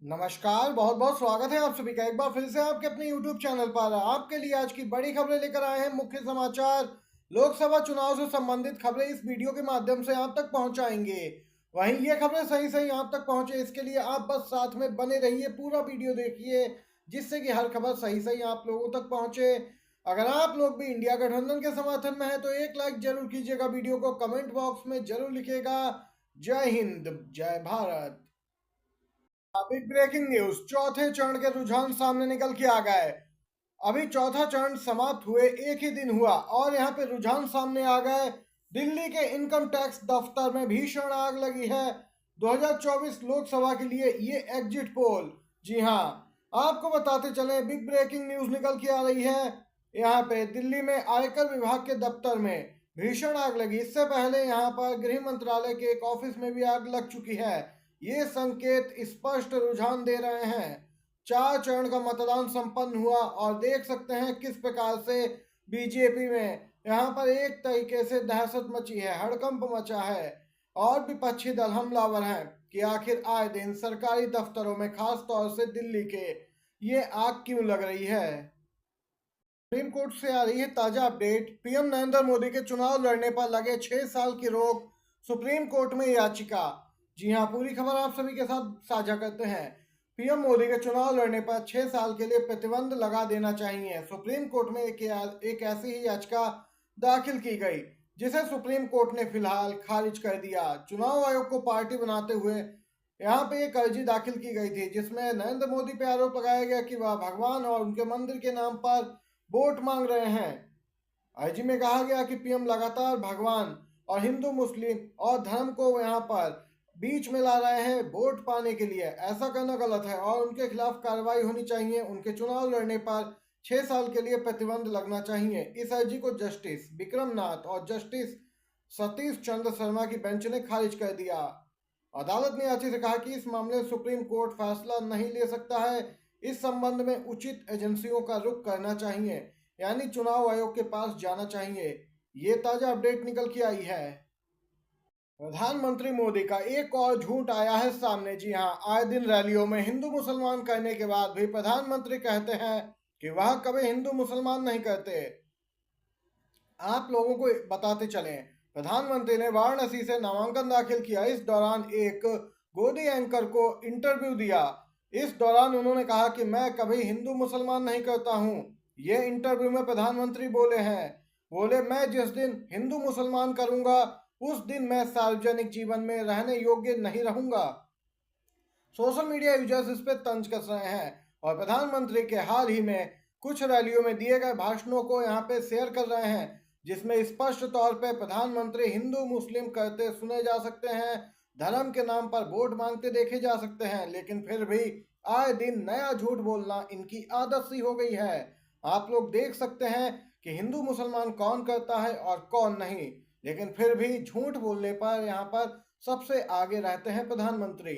नमस्कार, बहुत बहुत स्वागत है आप सभी का एक बार फिर से आपके अपने YouTube चैनल पर। आपके लिए आज की बड़ी खबरें लेकर आए हैं। मुख्य समाचार, लोकसभा चुनाव से संबंधित खबरें इस वीडियो के माध्यम से आप तक पहुंचाएंगे। वहीं ये खबरें सही सही आप तक पहुंचे, इसके लिए आप बस साथ में बने रहिए, पूरा वीडियो देखिए, जिससे कि हर खबर सही सही आप लोगों तक पहुंचे। अगर आप लोग भी इंडिया गठबंधन के समर्थन में है तो एक लाइक जरूर कीजिएगा, वीडियो को कमेंट बॉक्स में जरूर लिखिएगा। जय हिंद, जय भारत। बिग ब्रेकिंग न्यूज, चौथे चरण के रुझान सामने निकल के आ गए। अभी चौथा चरण समाप्त हुए एक ही दिन हुआ और यहाँ पे रुझान सामने आ गए। दिल्ली के इनकम टैक्स दफ्तर में भीषण आग लगी है। 2024 लोकसभा के लिए ये एग्जिट पोल। जी हाँ, आपको बताते चले, बिग ब्रेकिंग न्यूज निकल के आ रही है। यहाँ पे दिल्ली में आयकर विभाग के दफ्तर में भीषण आग लगी। इससे पहले यहाँ पर गृह मंत्रालय के एक ऑफिस में भी आग लग चुकी है। ये संकेत स्पष्ट रुझान दे रहे हैं। 4 चरण का मतदान संपन्न हुआ और देख सकते हैं किस प्रकार से बीजेपी में यहाँ पर एक तरीके से दहशत मची है, हड़कंप मचा है और विपक्षी दल हमलावर हैं कि आखिर आए दिन सरकारी दफ्तरों में, खास तौर से दिल्ली के, ये आग क्यों लग रही है। सुप्रीम कोर्ट से आ रही है ताजा अपडेट। पीएम नरेंद्र मोदी के चुनाव लड़ने पर लगे 6 साल की रोक, सुप्रीम कोर्ट में याचिका। जी हां, पूरी खबर आप सभी के साथ साझा करते हैं। पीएम मोदी के चुनाव लड़ने पर 6 साल के लिए प्रतिबंध लगा देना चाहिए। सुप्रीम कोर्ट में एक ऐसी ही याचिका दाखिल की गई, जिसे सुप्रीम कोर्ट ने फिलहाल खारिज कर दिया। चुनाव आयोग को पार्टी बनाते हुए यहाँ पे एक अर्जी दाखिल की गई थी, जिसमें नरेंद्र मोदी पे आरोप लगाया गया कि वह भगवान और उनके मंदिर के नाम पर वोट मांग रहे हैं। अर्जी में कहा गया कि पीएम लगातार भगवान और हिंदू मुस्लिम और धर्म को यहाँ पर बीच में ला रहे हैं वोट पाने के लिए। ऐसा करना गलत है और उनके खिलाफ कार्रवाई होनी चाहिए। उनके चुनाव लड़ने पर 6 साल के लिए प्रतिबंध लगना चाहिए। इस अर्जी को जस्टिस विक्रम नाथ और जस्टिस सतीश चंद्र शर्मा की बेंच ने खारिज कर दिया। अदालत ने याची से कहा कि इस मामले में सुप्रीम कोर्ट फैसला नहीं ले सकता है। इस संबंध में उचित एजेंसियों का रुख करना चाहिए, यानी चुनाव आयोग के पास जाना चाहिए। ये ताजा अपडेट निकल के आई है। प्रधानमंत्री मोदी का एक और झूठ आया है सामने। जी हाँ, आए दिन रैलियों में हिंदू मुसलमान कहने के बाद भी प्रधानमंत्री कहते हैं कि वह कभी हिंदू मुसलमान नहीं कहते। आप लोगों को बताते चलें, प्रधानमंत्री ने वाराणसी से नामांकन दाखिल किया। इस दौरान एक गोदी एंकर को इंटरव्यू दिया। इस दौरान उन्होंने कहा कि मैं कभी हिंदू मुसलमान नहीं करता हूं। ये इंटरव्यू में प्रधानमंत्री बोले हैं। बोले, मैं जिस दिन हिंदू मुसलमान करूंगा उस दिन मैं सार्वजनिक जीवन में रहने योग्य नहीं रहूंगा। सोशल मीडिया यूजर्स इस पर तंज कस रहे हैं और प्रधानमंत्री के हाल ही में कुछ रैलियों में दिए गए भाषणों को यहाँ पे शेयर कर रहे हैं, जिसमें स्पष्ट तौर पे प्रधानमंत्री हिंदू मुस्लिम करते सुने जा सकते हैं, धर्म के नाम पर वोट मांगते देखे जा सकते हैं, लेकिन फिर भी आए दिन नया झूठ बोलना इनकी आदत सी हो गई है। आप लोग देख सकते हैं कि हिंदू मुसलमान कौन करता है और कौन नहीं, लेकिन फिर भी झूठ बोलने पर यहाँ पर सबसे आगे रहते हैं प्रधानमंत्री।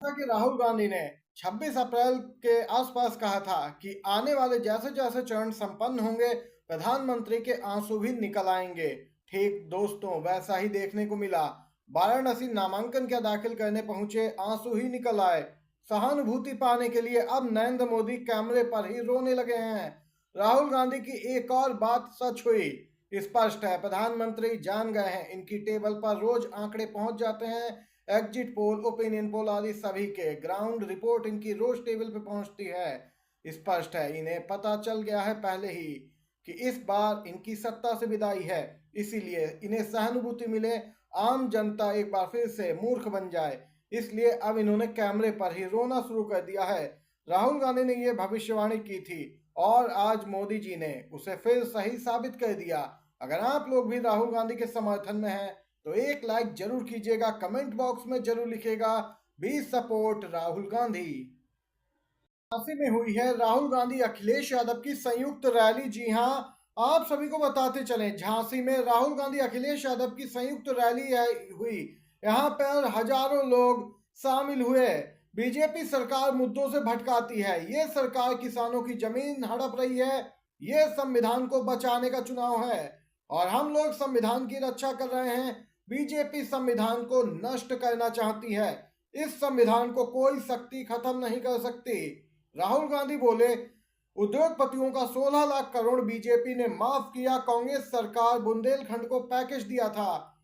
कि राहुल गांधी ने 26 अप्रैल के आसपास कहा था कि आने वाले जैसे जैसे चरण संपन्न होंगे, प्रधानमंत्री के आंसू भी निकल आएंगे। ठीक दोस्तों, वैसा ही देखने को मिला। वाराणसी नामांकन क्या दाखिल करने पहुंचे, आंसू ही निकल आए। सहानुभूति पाने के लिए अब नरेंद्र मोदी कैमरे पर ही रोने लगे हैं। राहुल गांधी की एक और बात सच हुई। स्पष्ट है, प्रधानमंत्री जान गए हैं इनकी टेबल पर रोज आंकड़े पहुंच जाते हैं। एग्जिट पोल, ओपिनियन पोल आदि सभी के ग्राउंड रिपोर्ट इनकी रोज टेबल पे पहुंचती है। स्पष्ट है, इन्हें पता चल गया है पहले ही कि इस बार इनकी सत्ता से विदाई है, इसीलिए इन्हें सहानुभूति मिले, आम जनता एक बार फिर से मूर्ख बन जाए, इसलिए अब इन्होंने कैमरे पर ही रोना शुरू कर दिया है। राहुल गांधी ने यह भविष्यवाणी की थी और आज मोदी जी ने उसे फिर सही साबित कर दिया। अगर आप लोग भी राहुल गांधी के समर्थन में हैं तो एक लाइक जरूर कीजिएगा, कमेंट बॉक्स में जरूर लिखिएगा, बी सपोर्ट राहुल गांधी। झांसी में हुई है राहुल गांधी अखिलेश यादव की संयुक्त रैली। जी हां, आप सभी को बताते चलें, झांसी में राहुल गांधी अखिलेश यादव की संयुक्त रैली हुई। यहां पर हजारों लोग शामिल हुए। बीजेपी सरकार मुद्दों से भटकाती है, ये सरकार किसानों की जमीन हड़प रही है, ये संविधान को बचाने का चुनाव है और हम लोग संविधान की रक्षा कर रहे हैं। बीजेपी संविधान को नष्ट करना चाहती है। इस संविधान को कोई शक्ति खत्म नहीं कर सकती। राहुल गांधी बोले, उद्योगपतियों का 16 लाख करोड़ बीजेपी ने माफ किया। कांग्रेस सरकार बुंदेलखंड को पैकेज दिया था।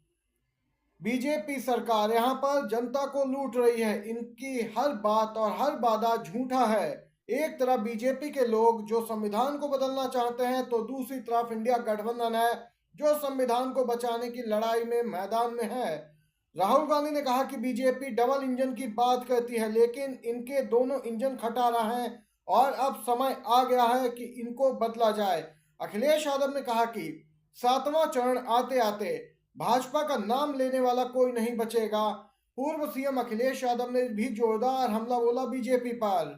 बीजेपी सरकार यहां पर जनता को लूट रही है। इनकी हर बात और हर वादा झूठा है। एक तरफ बीजेपी के लोग जो संविधान को बदलना चाहते हैं, तो दूसरी तरफ इंडिया गठबंधन है जो संविधान को बचाने की लड़ाई में मैदान में है। राहुल गांधी ने कहा कि बीजेपी डबल इंजन की बात करती है, लेकिन इनके दोनों इंजन खटारा हैं और अब समय आ गया है कि इनको बदला जाए। अखिलेश यादव ने कहा कि 7वां चरण आते आते भाजपा का नाम लेने वाला कोई नहीं बचेगा। पूर्व सीएम अखिलेश यादव ने भी जोरदार हमला बोला बीजेपी पर।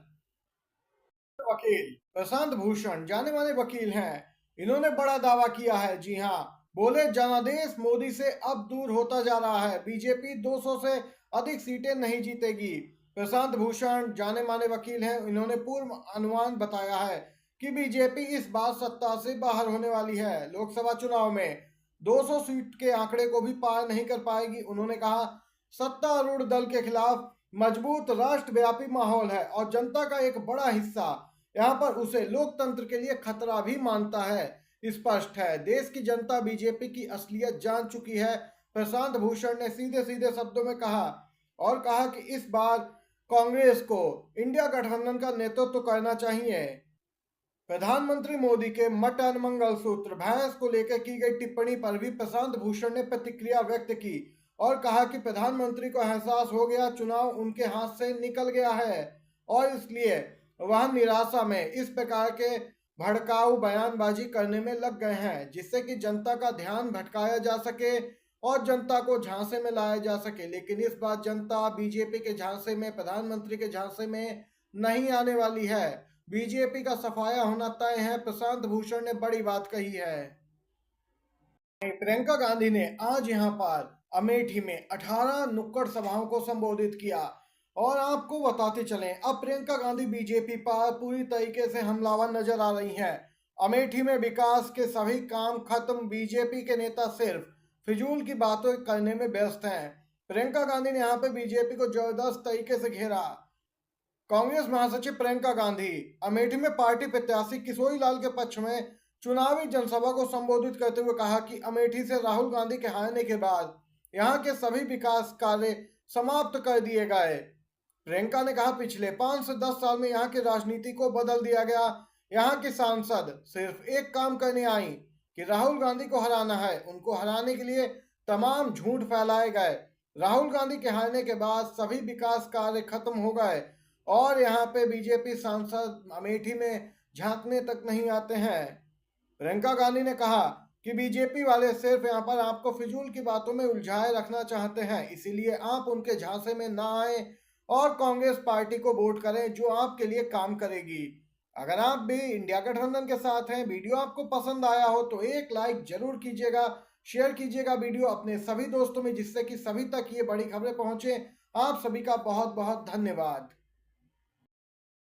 वकील प्रशांत भूषण जाने माने वकील हैं। इन्होंने बड़ा दावा किया है। जी हां, बोले जनादेश मोदी से अब दूर होता जा रहा है। बीजेपी 200 से अधिक सीटें नहीं जीतेगी। प्रशांत भूषण जाने माने वकील हैं। इन्होंने पूर्व अनुमान बताया है कि बीजेपी इस बार सत्ता से बाहर होने वाली है। लोकसभा चुनाव में 200 सीट के आंकड़े को भी पार नहीं कर पाएगी। उन्होंने कहा, सत्तारूढ़ दल के खिलाफ मजबूत राष्ट्रव्यापी माहौल है और जनता का एक बड़ा हिस्सा यहाँ पर उसे लोकतंत्र के लिए खतरा भी मानता है। स्पष्ट है, देश की जनता बीजेपी की असलियत जान चुकी है। प्रशांत भूषण ने सीधे सीधे शब्दों में कहा और कहा कि इस बार कांग्रेस को इंडिया गठबंधन का नेतृत्व करना चाहिए। प्रधानमंत्री मोदी के मटन मंगलसूत्र भैंस को लेकर की गई टिप्पणी पर भी प्रशांत भूषण ने प्रतिक्रिया व्यक्त की और कहा कि प्रधानमंत्री को एहसास हो गया, चुनाव उनके हाथ से निकल गया है और इसलिए वह निराशा में इस प्रकार के भड़काऊ बयानबाजी करने में लग गए हैं, जिससे कि जनता का ध्यान भटकाया जा सके और जनता को झांसे में लाया जा सके। लेकिन इस बार जनता बीजेपी के झांसे में, प्रधानमंत्री के झांसे में नहीं आने वाली है। बीजेपी का सफाया होना तय है। प्रशांत भूषण ने बड़ी बात कही है। प्रियंका गांधी ने आज यहां पर अमेठी में 18 नुक्कड़ सभाओं को संबोधित किया और आपको बताते चलें, अब प्रियंका गांधी बीजेपी पर पूरी तरीके से हमलावर नजर आ रही हैं। अमेठी में विकास के सभी काम खत्म। बीजेपी के नेता सिर्फ फिजूल की बातें करने में व्यस्त हैं। प्रियंका गांधी ने यहाँ पे बीजेपी को जबरदस्त तरीके से घेरा। कांग्रेस महासचिव प्रियंका गांधी अमेठी में पार्टी प्रत्याशी किशोरी लाल के पक्ष में चुनावी जनसभा को संबोधित करते हुए कहा कि अमेठी से राहुल गांधी के हारने के बाद यहाँ के सभी विकास कार्य समाप्त कर दिए गए। प्रियंका ने कहा, पिछले 5 से 10 साल में यहाँ की राजनीति को बदल दिया गया। यहाँ की सांसद सिर्फ एक काम करने आई कि राहुल गांधी को हराना है। उनको हराने के लिए तमाम झूठ फैलाए गए। राहुल गांधी के हारने के बाद सभी विकास कार्य खत्म हो गए और यहाँ पे बीजेपी सांसद अमेठी में झांकने तक नहीं आते हैं। प्रियंका गांधी ने कहा कि बीजेपी वाले सिर्फ यहाँ पर आपको फिजूल की बातों में उलझाए रखना चाहते हैं, इसीलिए आप उनके झांसे में ना आए और कांग्रेस पार्टी को वोट करें जो आपके लिए काम करेगी। अगर आप भी इंडिया गठबंधन के साथ हैं, वीडियो आपको पसंद आया हो तो एक लाइक जरूर कीजिएगा, शेयर कीजिएगा वीडियो अपने सभी दोस्तों में, जिससे कि सभी तक ये बड़ी खबरें पहुंचे। आप सभी का बहुत बहुत धन्यवाद।